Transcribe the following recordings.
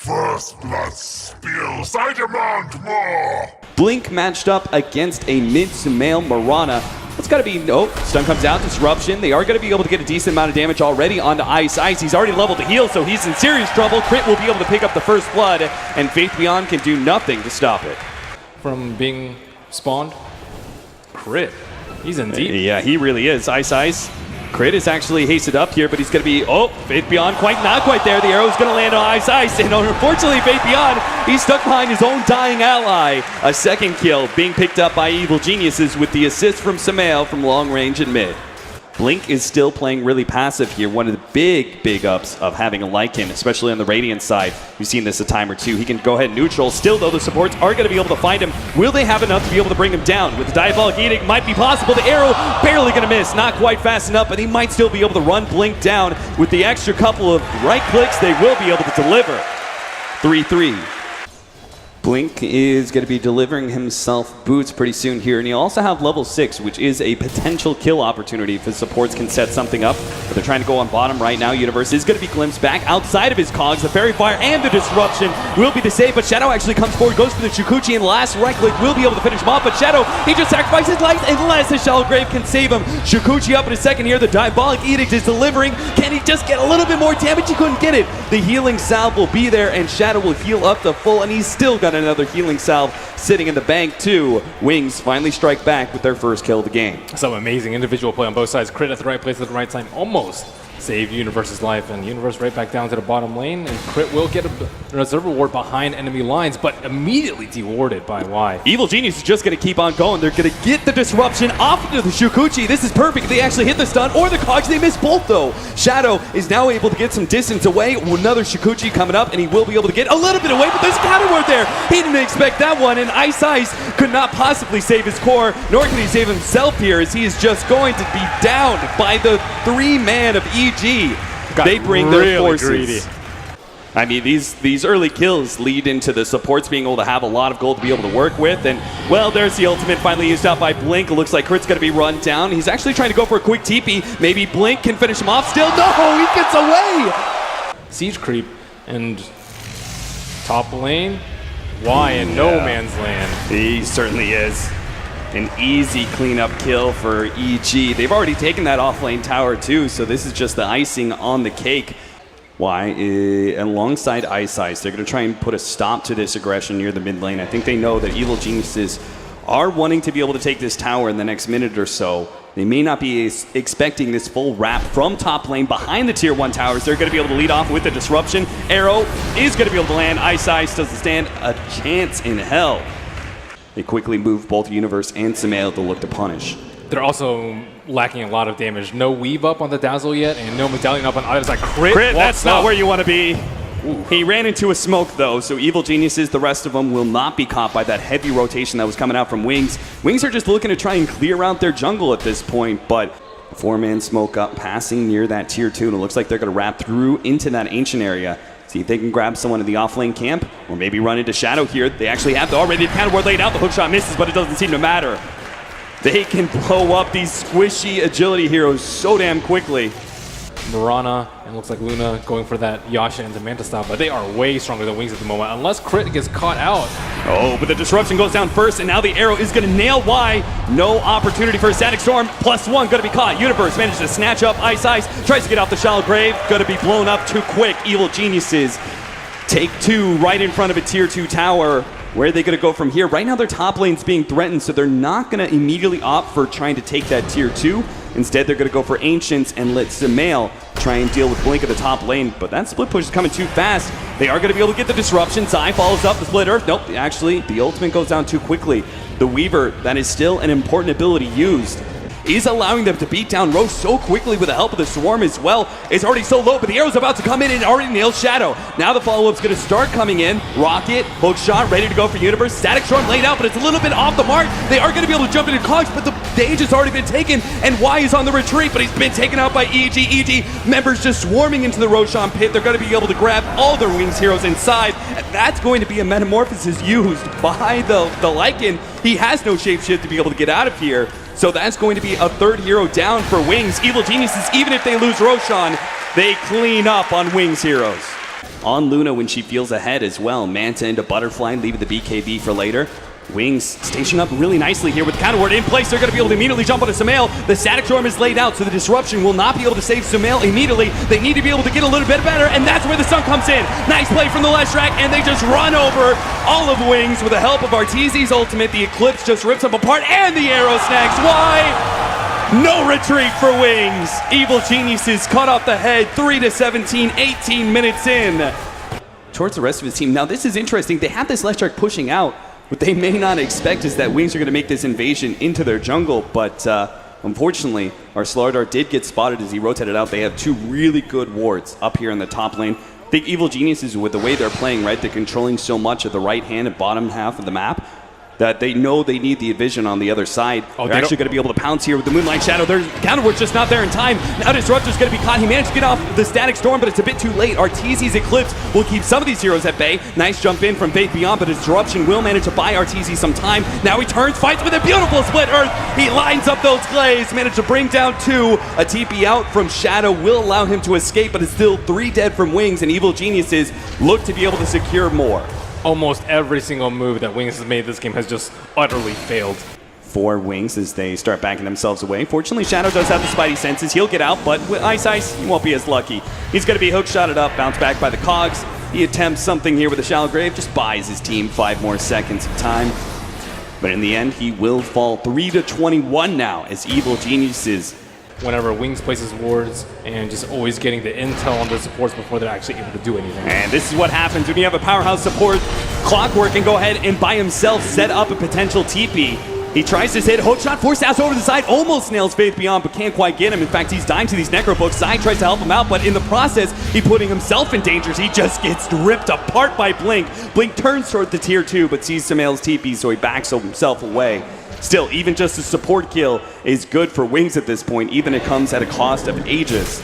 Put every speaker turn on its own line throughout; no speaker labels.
First blood spills, I demand more!
Blink matched up against a mid-SumaiL Mirana. It's got to be, stun comes out, disruption. They are going to be able to get a decent amount of damage already onto iceice. He's already leveled to heal, so he's in serious trouble. Crit will be able to pick up the first blood, and Faith Beyond can do nothing to stop it.
From being spawned, Crit, he's in deep.
Yeah, he really is. Iceice. Crit is actually hasted up here, but he's going to be, Faith Beyond not quite there. The arrow's going to land on iceice, and unfortunately, Faith Beyond, he's stuck behind his own dying ally. A second kill being picked up by Evil Geniuses with the assist from SumaiL from long range and mid. Blink is still playing really passive here. One of the big ups of having a Lycan, especially on the Radiant side. We've seen this a time or two. He can go ahead and neutral. Still, though, the supports are going to be able to find him. Will they have enough to be able to bring him down? With the Diabolic Edict, might be possible. The arrow barely going to miss. Not quite fast enough, but he might still be able to run Blink down. With the extra couple of right clicks, they will be able to deliver. 3-3. Blink is going to be delivering himself boots pretty soon here, and he'll also have level 6, which is a potential kill opportunity if his supports can set something up. But they're trying to go on bottom right now. Universe is going to be glimpsed back outside of his cogs. The Fairy Fire and the Disruption will be the save, but Shadow actually comes forward, goes for the Shukuchi, and last right click will be able to finish him off. But Shadow, he just sacrifices life unless the Shallow Grave can save him. Shukuchi up in a second here. The Diabolic Edict is delivering. Can he just get a little bit more damage? He couldn't get it. The healing salve will be there, and Shadow will heal up to full, and he's still got another healing salve sitting in the bank too. Wings finally strike back with their first kill of the game.
Some amazing individual play on both sides. Crit at the right place at the right time. Almost saved Universe's life, and Universe right back down to the bottom lane, and Crit will get a reserve ward behind enemy lines, but immediately dewarded by Y.
Evil Genius is just going to keep on going. They're going to get the disruption off into the Shukuchi. This is perfect. They actually hit the stun or the cogs. They miss both though. Shadow is now able to get some distance away. Another Shukuchi coming up, and he will be able to get a little bit away, but there's counter ward there. He didn't expect that one, and iceice could not possibly save his core, nor can he save himself here, as he is just going to be downed by the 3-man of EG. They bring their forces. Greedy. I mean, these early kills lead into the supports being able to have a lot of gold to be able to work with, and well, there's the ultimate finally used out by Blink. It looks like Crit's going to be run down. He's actually trying to go for a quick TP. Maybe Blink can finish him off still. No, he gets away!
Siege creep and top lane, Y in no man's land.
He certainly is. An easy cleanup kill for EG. They've already taken that off-lane tower too, so this is just the icing on the cake. Y, alongside iceice, they're going to try and put a stop to this aggression near the mid lane. I think they know that Evil Geniuses are wanting to be able to take this tower in the next minute or so. They may not be expecting this full wrap from top lane behind the tier 1 towers. They're going to be able to lead off with the disruption. Arrow is going to be able to land. Iceice doesn't stand a chance in hell. They quickly move both Universe and SumaiL to look to punish.
They're also lacking a lot of damage. No weave up on the Dazzle yet, and no medallion up on either side. Crit,
that's not where you want to be. Ooh. He ran into a smoke though, so Evil Geniuses, the rest of them, will not be caught by that heavy rotation that was coming out from Wings. Wings are just looking to try and clear out their jungle at this point, but a 4-man smoke up passing near that tier 2, and it looks like they're going to wrap through into that ancient area. See if they can grab someone in the off-lane camp, or maybe run into Shadow here. They actually have already the counter ward laid out. The hookshot misses, but it doesn't seem to matter. They can blow up these squishy agility heroes so damn quickly.
Mirana, and looks like Luna going for that Yasha and Manta style, but they are way stronger than Wings at the moment, unless Crit gets caught out.
Oh, but the disruption goes down first, and now the arrow is going to nail Y. No opportunity for a Static Storm. +1 going to be caught. Universe manages to snatch up iceice, tries to get off the Shallow Grave. Going to be blown up too quick. Evil Geniuses take 2 right in front of a tier 2 tower. Where are they going to go from here? Right now their top lane's being threatened, so they're not going to immediately opt for trying to take that tier 2. Instead, they're going to go for Ancients and let SumaiL try and deal with Blink at the top lane. But that split push is coming too fast. They are going to be able to get the disruption. Zai follows up the split earth. Nope, actually, the ultimate goes down too quickly. The Weaver, that is still an important ability used, is allowing them to beat down Roche so quickly with the help of the Swarm as well. It's already so low, but the arrow's about to come in and already nails Shadow. Now the follow-up's going to start coming in. Rocket, hook shot, ready to go for Universe. Static Storm laid out, but it's a little bit off the mark. They are going to be able to jump into cogs, but the stage has already been taken, and Y is on the retreat, but he's been taken out by EG. EG members just swarming into the Roshan pit. They're going to be able to grab all their Wings heroes inside, and that's going to be a metamorphosis used by the Lycan. He has no shapeshift to be able to get out of here. So that's going to be a 3rd hero down for Wings. Evil Geniuses, even if they lose Roshan, they clean up on Wings heroes. on Luna when she feels ahead as well. Manta into Butterfly, leaving the BKB for later. Wings stationing up really nicely here with counter ward in place. They're going to be able to immediately jump onto SumaiL. The Static Storm is laid out, so the disruption will not be able to save SumaiL immediately. They need to be able to get a little bit better, and that's where the sun comes in. Nice play from the Leshrac, and they just run over all of Wings with the help of Arteezy's ultimate. The Eclipse just rips them apart, and the arrow snags. Why? No retreat for Wings. Evil Geniuses cut off the head, 3-17, 18 minutes in. Towards the rest of his team. Now, this is interesting. They have this Leshrac pushing out. What they may not expect is that Wings are going to make this invasion into their jungle, but unfortunately, our Slardar did get spotted as he rotated out. They have two really good wards up here in the top lane. I think Evil Geniuses, with the way they're playing, right, they're controlling so much of the right hand and bottom half of the map that they know they need the vision on the other side. They're actually going to be able to pounce here with the Moonlight Shadow. Their counterward's just not there in time. Now Disruptor's going to be caught. He managed to get off the Static Storm, but it's a bit too late. Arteezy's Eclipse will keep some of these heroes at bay. Nice jump in from Fate Beyond, but Disruption will manage to buy Arteezy some time. Now he turns, fights with a beautiful split earth. He lines up those glaze, managed to bring down two. A TP out from Shadow will allow him to escape, but it's still 3 dead from Wings, and Evil Geniuses look to be able to secure more.
Almost every single move that Wings has made this game has just utterly failed.
For Wings as they start backing themselves away. Fortunately, Shadow does have the Spidey senses. He'll get out, but with iceice, he won't be as lucky. He's going to be hook-shotted up, bounced back by the cogs. He attempts something here with a Shallow Grave, just buys his team 5 more seconds of time. But in the end, he will fall 3-21 now as Evil Geniuses.
Whenever Wings places wards and just always getting the intel on the supports before they're actually able to do anything.
And this is what happens when you have a powerhouse support. Clockwork can go ahead and by himself set up a potential TP. He tries to hit hookshot, force ass over the side, almost nails Faith Beyond, but can't quite get him. In fact, he's dying to these necro books. Zai tries to help him out, but in the process, he's putting himself in danger. He just gets ripped apart by Blink. Blink turns toward the tier 2, but sees SumaiL's TP, so he backs himself away. Still, even just a support kill is good for Wings at this point, even it comes at a cost of Aegis.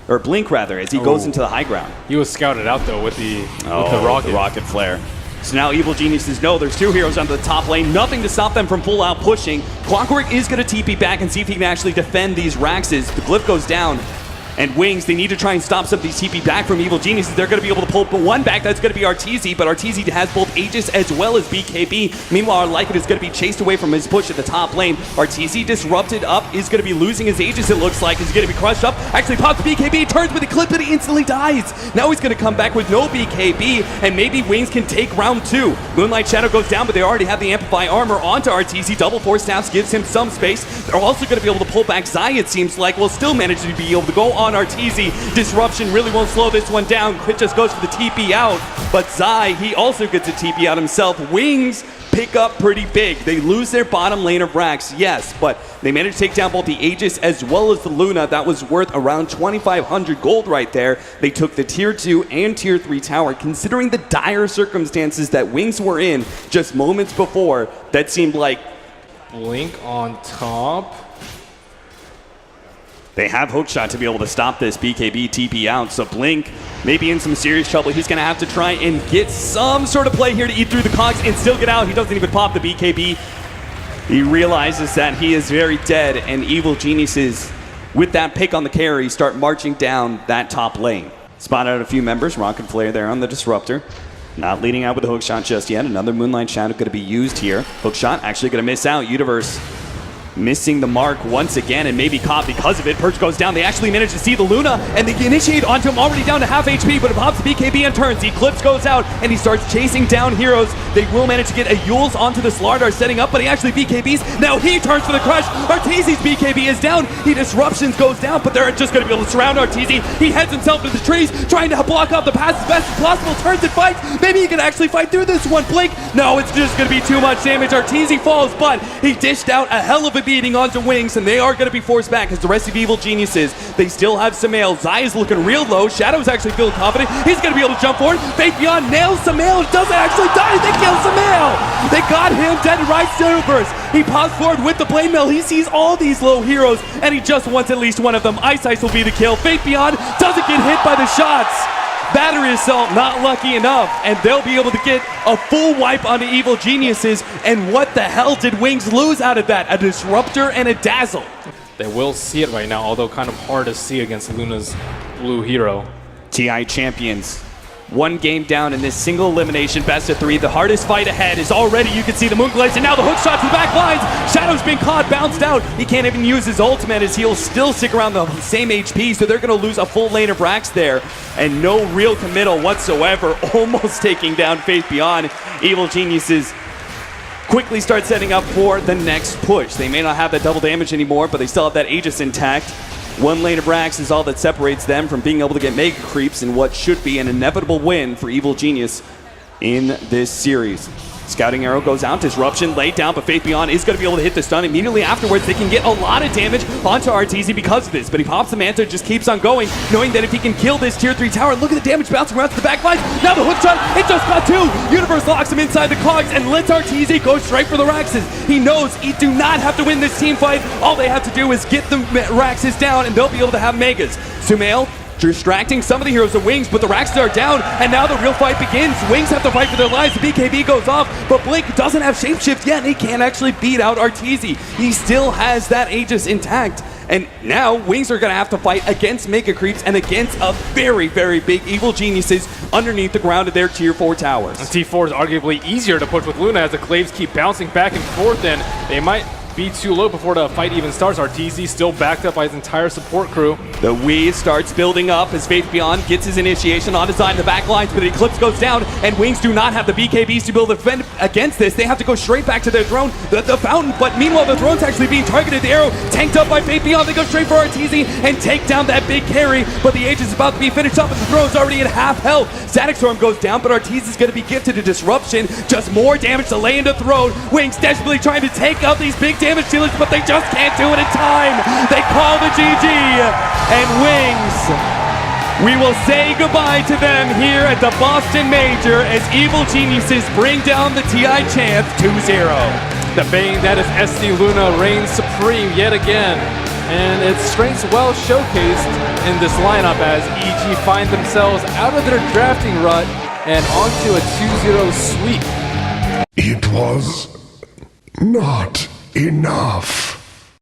Or Blink, rather, as he goes into the high ground.
He was scouted out, though, with the rocket
flare. So now Evil Geniuses know there's 2 heroes onto the top lane, nothing to stop them from full-out pushing. Clockwork is going to TP back and see if he can actually defend these Raxes. The glyph goes down. And Wings, they need to try and stop some of these TP back from Evil Geniuses. They're going to be able to pull one back. That's going to be Arteezy, but Arteezy has both Aegis as well as BKB. Meanwhile, Lycan is going to be chased away from his push at the top lane. Arteezy disrupted up, is going to be losing his Aegis, it looks like. He's going to be crushed up. Actually pops the BKB, turns with the clip, but he instantly dies. Now he's going to come back with no BKB, and maybe Wings can take round 2. Moonlight Shadow goes down, but they already have the Amplify armor onto Arteezy. Double Force Staffs gives him some space. They're also going to be able to pull back Zai, it seems like. Will still manage to be able to go on Arteezy. Disruption really won't slow this one down. Crit just goes for the TP out, but Zai, he also gets a TP out himself. Wings pick up pretty big. They lose their bottom lane of Rax, yes, but they managed to take down both the Aegis as well as the Luna. That was worth around 2,500 gold right there. They took the tier 2 and tier 3 tower. Considering the dire circumstances that Wings were in just moments before, that seemed like...
Blink on top.
They have hookshot to be able to stop this BKB TP out, so Blink may be in some serious trouble. He's going to have to try and get some sort of play here to eat through the cogs and still get out. He doesn't even pop the BKB. He realizes that he is very dead, and Evil Geniuses, with that pick on the carry, start marching down that top lane. Spot out a few members. Rocket Flare there on the Disruptor. Not leading out with a hookshot just yet. Another Moonlight Shadow going to be used here. Hookshot actually going to miss out. Universe missing the mark once again and maybe caught because of it. Perch goes down. They actually manage to see the Luna and they initiate onto him already down to half HP, but it pops the BKB and turns. Eclipse goes out and he starts chasing down heroes. They will manage to get a Yules onto the Slardar setting up, but he actually BKBs. Now he turns for the crush. Arteezy's BKB is down. He disruptions goes down, but they're just going to be able to surround Arteezy. He heads himself to the trees, trying to block out the pass as best as possible. Turns and fights. Maybe he can actually fight through this one. Blink. No, it's just going to be too much damage. Arteezy falls, but he dished out a hell of a beating onto Wings, and they are going to be forced back as the rest of Evil Geniuses. They still have SumaiL. Zai is looking real low. Shadow's actually feeling confident. He's going to be able to jump forward. Fate Beyond nails SumaiL. Doesn't actually die. They kill SumaiL. They got him dead and right Universe. He pops forward with the blade mill. He sees all these low heroes, and he just wants at least one of them. Iceice will be the kill. Fate Beyond doesn't get hit by the shots. Battery Assault not lucky enough, and they'll be able to get a full wipe onto Evil Geniuses. And what the hell did Wings lose out of that? A Disruptor and a Dazzle.
They will see it right now, although kind of hard to see against Luna's blue hero.
TI champions one game down in this single elimination best of 3. The hardest fight ahead is already, you can see the Moonglaze, and now the hook shot to the back lines. Shadow's been caught, bounced out. He can't even use his ultimate as he'll still stick around the same HP, so they're going to lose a full lane of racks there, and no real committal whatsoever, almost taking down Faith Beyond. Evil Geniuses quickly start setting up for the next push. They may not have that double damage anymore, but they still have that Aegis intact. One lane of racks is all that separates them from being able to get mega creeps in what should be an inevitable win for Evil Genius in this series. Scouting arrow goes out, disruption laid down, but Faith Beyond is going to be able to hit the stun immediately afterwards. They can get a lot of damage onto Arteezy because of this, but he pops the Manta, just keeps on going, knowing that if he can kill this tier 3 tower, look at the damage bouncing around to the back lines. Now the hook shot, it just got 2. Universe locks him inside the cogs and lets Arteezy go straight for the Raxes. He knows he do not have to win this team fight. All they have to do is get the Raxes down and they'll be able to have Megas. SumaiL distracting some of the heroes of Wings, but the Raxes are down, and now the real fight begins. Wings have to fight for their lives. The BKB goes off, but Blink doesn't have shapeshift yet, and he can't actually beat out Arteezy. He still has that Aegis intact, and now Wings are going to have to fight against Mega Creeps and against a very, very big Evil Geniuses underneath the ground of their tier 4 towers.
T4 is arguably easier to push with Luna as the Claves keep bouncing back and forth, and they might be too low before the fight even starts. Arteezy still backed up by his entire support crew.
The Wii starts building up as Faith Beyond gets his initiation on his side in the back lines, but the Eclipse goes down, and Wings do not have the BKBs to be able to defend against this. They have to go straight back to their throne, the fountain, but meanwhile the throne's actually being targeted. The arrow tanked up by Faith Beyond. They go straight for Arteezy and take down that big carry, but the Aegis is about to be finished up, and the throne's already at half health. Static Storm goes down, but Arteezy's going to be gifted a disruption. Just more damage to lay into throne. Wings desperately trying to take out these big damage dealers, but they just can't do it in time. They call the GG, and Wings, we will say goodbye to them here at the Boston Major as Evil Geniuses bring down the TI champ 2-0.
The Bane that is SC Luna reigns supreme yet again, and its strengths well showcased in this lineup as EG find themselves out of their drafting rut and onto a 2-0 sweep.
It was not enough.